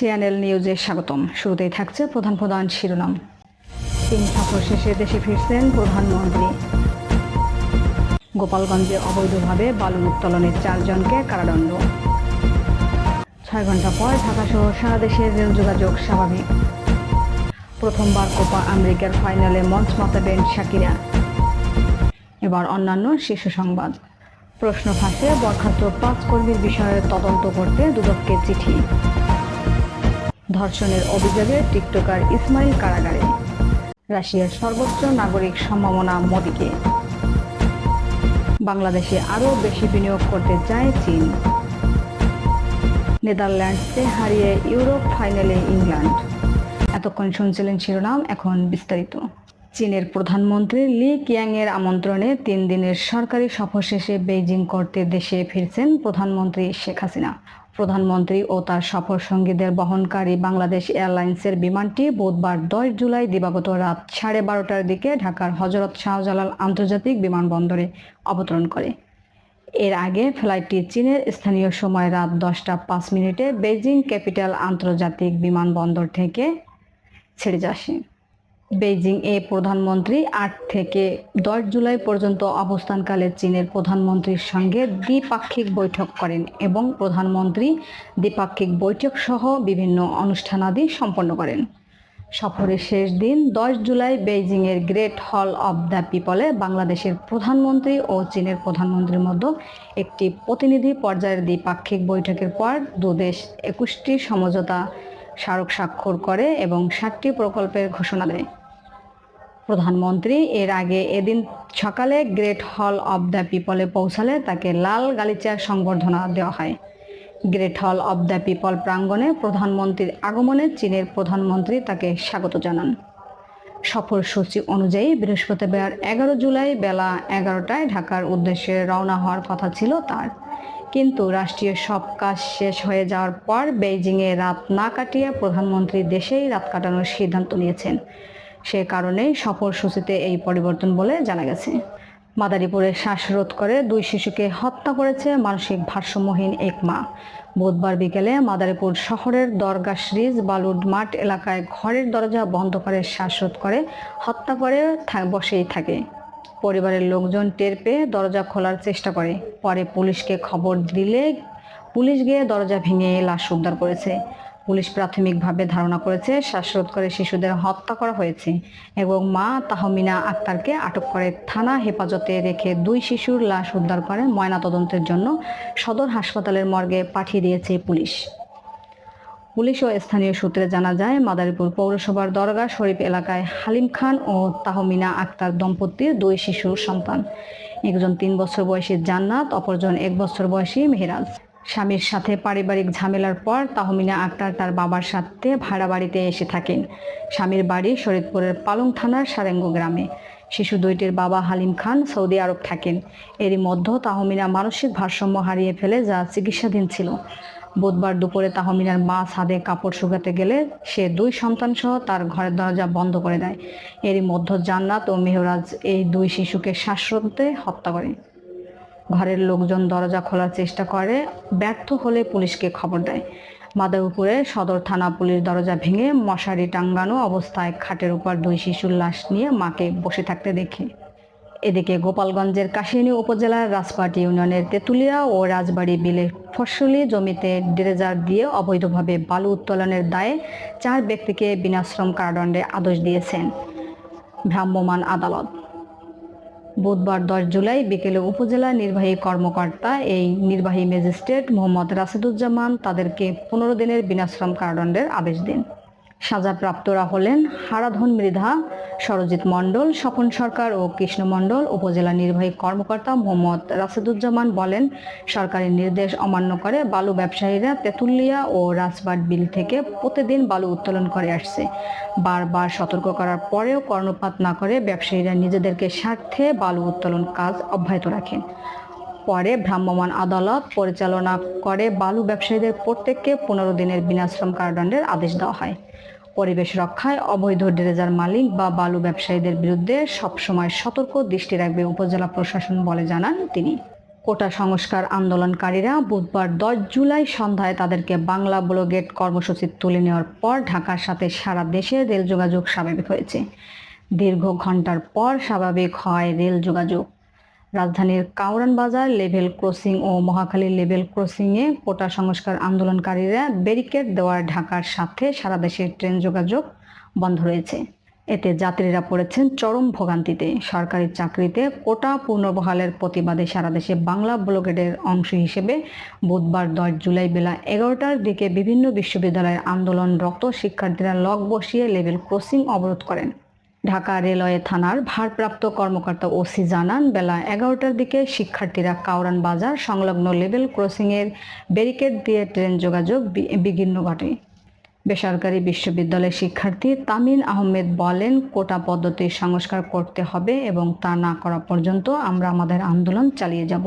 সিএনএল নিউজে স্বাগতম। শুরুতেই থাকছে প্রধান প্রধান শিরোনাম। চীন সফর শেষে দেশে ফিরছেন প্রধানমন্ত্রী। গোপালগঞ্জে অবৈধভাবে বালু উত্তোলনের 4 জনকে কারাদণ্ড। 6 ঘন্টা পর ঢাকাসহ সারা দেশের রেল যোগাযোগ স্বাভাবিক। প্রথমবার কোপা আমেরিকার ফাইনালে মঞ্চ মাতাবেন শাকিরা। এবার অন্যান্য শীর্ষ সংবাদ। প্রশ্ন ফাঁসে বরখাস্ত 5 কর্মীর বিষয়ে তদন্ত করতে দুদককে চিঠি। ধর্ষণের অভিযোগে টিকটকার ইসমাইল কারাগারে। রাশিয়ার সর্বোচ্চ নাগরিক সম্মাননা মোদিকে। বাংলাদেশে আরও বেশি বিনিয়োগ করতে চায় চীন। নেদারল্যান্ডসকে হারিয়ে ইউরোপ ফাইনালে ইংল্যান্ড। এতক্ষণ শুনছিলেন শিরোনাম, এখন বিস্তারিত। চীনের প্রধানমন্ত্রী লি কিয়াংয়ের আমন্ত্রণে 3 দিনের সরকারি সফর শেষে বেইজিং করতে দেশে ফিরছেন প্রধানমন্ত্রী শেখ হাসিনা। প্রধানমন্ত্রী ও তার সফর সঙ্গীদের বহনকারী বাংলাদেশ এয়ারলাইন্সের বিমানটি বুধবার 10 জুলাই দিবাগত রাত 12:30টার দিকে ঢাকার হযরত শাহজালাল আন্তর্জাতিক বিমানবন্দরে অবতরণ করে। এর আগে ফ্লাইটটি চীনের স্থানীয় সময় রাত 10টা 5 মিনিটে বেইজিং ক্যাপিটাল আন্তর্জাতিক বিমানবন্দর থেকে ছেড়ে আসে। বেইজিং এ প্রধানমন্ত্রী 8 থেকে 10 জুলাই পর্যন্ত অবস্থানকালে চীনের প্রধানমন্ত্রীর সঙ্গে দ্বিপাক্ষিক বৈঠক করেন এবং প্রধানমন্ত্রী দ্বিপাক্ষিক বৈঠক সহ বিভিন্ন অনুষ্ঠানাদি সম্পন্ন করেন। সফরের শেষ দিন 10 জুলাই বেইজিংয়ের গ্রেট হল অব দ্য পিপলে বাংলাদেশের প্রধানমন্ত্রী ও চীনের প্রধানমন্ত্রীর মধ্যে একটি প্রতিনিধি পর্যায়ের দ্বিপাক্ষিক বৈঠকের পর দুদেশ 21টি সমঝোতা স্মারক স্বাক্ষর করে এবং 7টি প্রকল্পের ঘোষণা দেয়। প্রধানমন্ত্রী এর আগে এদিন সকালে গ্রেট হল অব দ্য পিপলে পৌঁছালে তাকে লাল গালিচার সংবর্ধনা দেওয়া হয়। গ্রেট হল অব দ্য পিপল প্রাঙ্গণে প্রধানমন্ত্রীর আগমনে চীনের প্রধানমন্ত্রী তাকে স্বাগত জানান। সফরসূচি অনুযায়ী বৃহস্পতিবার 11 জুলাই বেলা 11টায় ঢাকার উদ্দেশ্যে রওনা হওয়ার কথা ছিল তার, কিন্তু রাষ্ট্রীয় সব কাজ শেষ হয়ে যাওয়ার পর বেইজিংয়ে রাত না কাটিয়ে প্রধানমন্ত্রী দেশেই রাত কাটানোর সিদ্ধান্ত নিয়েছেন। সে কারণেই সফরসূচিতে এই পরিবর্তন বলে জানা গেছে। মাদারীপুরে শ্বাসরোধ করে 2 শিশুকে হত্যা করেছে মানসিক ভারসাম্যহীন এক মা। বুধবার বিকেলে মাদারীপুর শহরের দরগাশরিজ বালুর মাঠ এলাকায় ঘরের দরজা বন্ধ করে শ্বাসরোধ করে হত্যা করে বসেই থাকে। পরিবারের লোকজন টের পেয়ে দরজা খোলার চেষ্টা করে। পরে পুলিশকে খবর দিলে পুলিশ গিয়ে দরজা ভেঙে লাশ উদ্ধার করেছে। পুলিশ প্রাথমিকভাবে ধারণা করেছে শ্বাসরোধ করে শিশুদের হত্যা করা হয়েছে এবং মা তাহমিনা আক্তারকে আটক করে থানা হেফাজতে রেখে 2 শিশুর লাশ উদ্ধার করে ময়নাতদন্তের জন্য সদর হাসপাতালের মর্গে পাঠিয়ে দিয়েছে পুলিশ। পুলিশ ও স্থানীয় সূত্রে জানা যায়, মাদারীপুর পৌরসভার দরগা শরীফ এলাকায় হালিম খান ও তাহমিনা আক্তার দম্পতির 2 শিশুর সন্তান। একজন 3 বছর বয়সী জান্নাত, অপরজন 1 বছর বয়সী মেহেরাজ। স্বামীর সাথে পারিবারিক ঝামেলার পর তাহমিনা আক্তার তার বাবার সাথে ভাড়া বাড়িতে এসে থাকেন। স্বামীর বাড়ি শরীয়তপুরের পালং থানার সারেঙ্গ গ্রামে। শিশু দুইটির বাবা হালিম খান সৌদি আরব থাকেন। এরই মধ্যে তাহমিনা মানসিক ভারসাম্য হারিয়ে ফেলে, যা চিকিৎসাধীন ছিল। বুধবার দুপুরে তাহমিনার মা ছাদে কাপড় শুকাতে গেলে সে 2 সন্তান সহ তার ঘরের দরজা বন্ধ করে দেয়। এরই মধ্যে জান্নাত ও মেহরাজ এই 2 শিশুকে শ্বাসরোধে হত্যা করে। ঘরের লোকজন দরজা খোলার চেষ্টা করে, ব্যর্থ হলে পুলিশকে খবর দেয়। মাদারীপুরে সদর থানা পুলিশ দরজা ভেঙে মশারি টাঙ্গানো অবস্থায় খাটের উপর 2 শিশুর লাশ নিয়ে মাকে বসে থাকতে দেখে। এদিকে গোপালগঞ্জের কাশিয়ানী উপজেলার রাজপাট ইউনিয়নের তেঁতুলিয়া ও রাজবাড়ী বিলে ফসলি জমিতে ড্রেজার দিয়ে অবৈধভাবে বালু উত্তোলনের দায়ে 4 ব্যক্তিকে বিনাশ্রম কারাদণ্ডের আদেশ দিয়েছেন ভ্রাম্যমাণ আদালত। বুধবার 10 জুলাই বিকেলে উপজেলা নির্বাহী কর্মকর্তা এই নির্বাহী ম্যাজিস্ট্রেট মোহাম্মদ রাশেদুজ্জামান তাদেরকে 15 দিনের বিনাশ্রম কারাদণ্ডের আদেশ দেন। সাজাপ্রাপ্তরা হলেন হারাধন মৃধা, সরজিৎ মণ্ডল, স্বপন সরকার ও কৃষ্ণ মণ্ডল। উপজেলা নির্বাহী কর্মকর্তা মোহাম্মদ রাশেদুজ্জামান বলেন, সরকারি নির্দেশ অমান্য করে বালু ব্যবসায়ীরা তেঁতুলিয়া ও রাজবাট বিল থেকে প্রতিদিন বালু উত্তোলন করে আসছে। বারবার সতর্ক করার পরেও কর্ণপাত না করে ব্যবসায়ীরা নিজেদেরকে স্বার্থে বালু উত্তোলন কাজ অব্যাহত রাখেন। পরে ভ্রাম্যমাণ আদালত পরিচালনা করে বালু ব্যবসায়ীদের প্রত্যেককে 15 দিনের বিনাশ্রম কারাদণ্ডের আদেশ দেওয়া হয়। পরিবেশ রক্ষায় অবৈধ ড্রেজার মালিক বা বালু ব্যবসায়ীদের বিরুদ্ধে সবসময় সতর্ক দৃষ্টি রাখবে উপজেলা প্রশাসন বলে জানান তিনি। কোটা সংস্কার আন্দোলনকারীরা বুধবার 10 জুলাই সন্ধ্যায় তাদেরকে বাংলা ব্লগেট কর্মসূচি তুলে নেওয়ার পর ঢাকার সাথে সারা দেশে রেল যোগাযোগ স্বাভাবিক হয়েছে। দীর্ঘ ঘন্টার পর স্বাভাবিক হয় রেল যোগাযোগ। রাজধানীর কাউরান বাজার লেভেল ক্রসিং ও মহাখালী লেভেল ক্রসিংয়ে কোটা সংস্কার আন্দোলনকারীরা ব্যারিকেড দেওয়ার ঢাকার সাথে সারা দেশের ট্রেন যোগাযোগ বন্ধ রয়েছে। এতে যাত্রীরা পড়েছেন চরম ভোগান্তিতে। সরকারি চাকরিতে কোটা পুনর্বহালের প্রতিবাদে সারা দেশে বাংলা ব্লগেটের অংশ হিসেবে বুধবার 10 জুলাই বেলা 11টার দিকে বিভিন্ন বিশ্ববিদ্যালয়ের আন্দোলনরত শিক্ষার্থীরা লক বসিয়ে লেভেল ক্রসিং অবরোধ করেন। ঢাকা রেলওয়ে থানার ভারপ্রাপ্ত কর্মকর্তা ওসি জানান, বেলা 11টার দিকে শিক্ষার্থীরা কাউরান বাজার সংলগ্ন লেভেল ক্রসিংয়ের ব্যারিকেড দিয়ে ট্রেন যোগাযোগ বিঘ্ন ঘটে। বেসরকারি বিশ্ববিদ্যালয়ের শিক্ষার্থী তামিন আহমেদ বলেন, কোটা পদ্ধতির সংস্কার করতে হবে এবং তা না করা পর্যন্ত আমরা আমাদের আন্দোলন চালিয়ে যাব।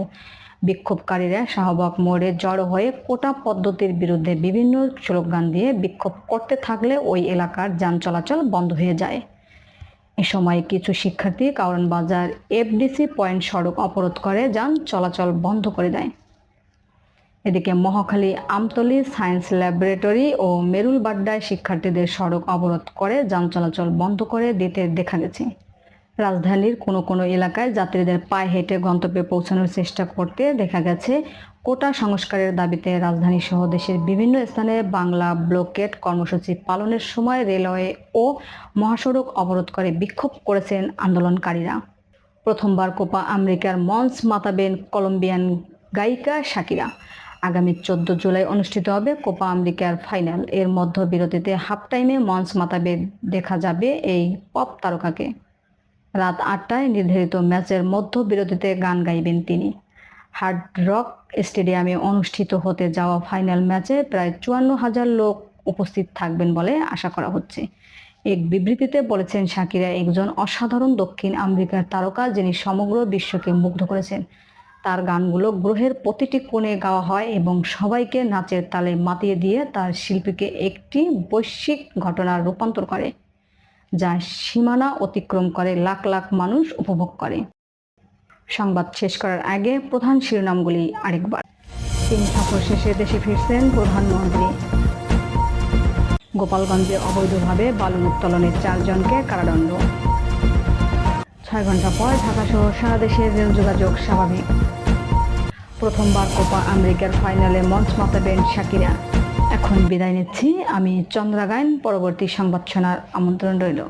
বিক্ষোভকারীরা শাহবাগ মোড়ে জড়ো হয়ে কোটা পদ্ধতির বিরুদ্ধে বিভিন্ন স্লোগান দিয়ে বিক্ষোভ করতে থাকলে ওই এলাকার যান চলাচল বন্ধ হয়ে যায়। এ সময় কিছু শিক্ষার্থী কাউরান বাজার এফডিসি পয়েন্ট সড়ক অবরোধ করে যান চলাচল বন্ধ করে দেয়। এদিকে মহাখালী আমতলী সায়েন্স ল্যাবরেটরি ও মেরুলবাড্ডায় শিক্ষার্থীদের সড়ক অবরোধ করে যান চলাচল বন্ধ করে দিতে দেখা গেছে। রাজধানীর কোনো কোনো এলাকায় যাত্রীদের পায়ে হেঁটে গন্তব্যে পৌঁছানোর চেষ্টা করতে দেখা গেছে। কোটা সংস্কারের দাবিতে রাজধানী সহ দেশের বিভিন্ন স্থানে বাংলা ব্লকেট কর্মসূচি পালনের সময় রেলওয়ে ও মহাসড়ক অবরোধ করে বিক্ষোভ করেছেন আন্দোলনকারীরা। প্রথমবার কোপা আমেরিকার মঞ্চ মাতাবেন কলম্বিয়ান গায়িকা শাকিরা। আগামী 14 জুলাই অনুষ্ঠিত হবে কোপা আমেরিকার ফাইনাল। এর মধ্যবিরতিতে হাফ টাইমে মঞ্চ মাতাবে দেখা যাবে এই পপ তারকাকে। রাত 8টায় নির্ধারিত ম্যাচের মধ্যবিরতিতে গান গাইবেন তিনি। হার্ড রক স্টেডিয়ামে অনুষ্ঠিত হতে যাওয়া ফাইনাল ম্যাচে প্রায় 54,000 লোক উপস্থিত থাকবেন বলে আশা করা হচ্ছে। এক বিবৃতিতে বলেছেন, শাকিরা একজন অসাধারণ দক্ষিণ আমেরিকার তারকা যিনি সমগ্র বিশ্বকে মুগ্ধ করেছেন। তার গানগুলো গ্রহের প্রতিটি কোণে গাওয়া হয় এবং সবাইকে নাচের তালে মাতিয়ে দিয়ে তার শিল্পীকে একটি বৈশ্বিক ঘটনার রূপান্তর করে, যা সীমানা অতিক্রম করে লাখ লাখ মানুষ উপভোগ করে। সংবাদ শেষ করার আগে প্রধান শিরোনামগুলি আরেকবার। চীন সফর শেষে দেশে ফিরছেন প্রধানমন্ত্রী। গোপালগঞ্জে অবৈধভাবে বালু উত্তোলনে 4 জনকে কারাদণ্ড। 6 ঘন্টা পর ঢাকা সহ সারা দেশের রেল যোগাযোগ স্বাভাবিক। প্রথমবার কোপা আমেরিকার ফাইনালে মঞ্চ মাতাবেন শাকিরা। এখন বিদায় নিচ্ছি আমি চন্দ্রা গায়ন। পরবর্তী সংবাদ শোনার আমন্ত্রণ রইল।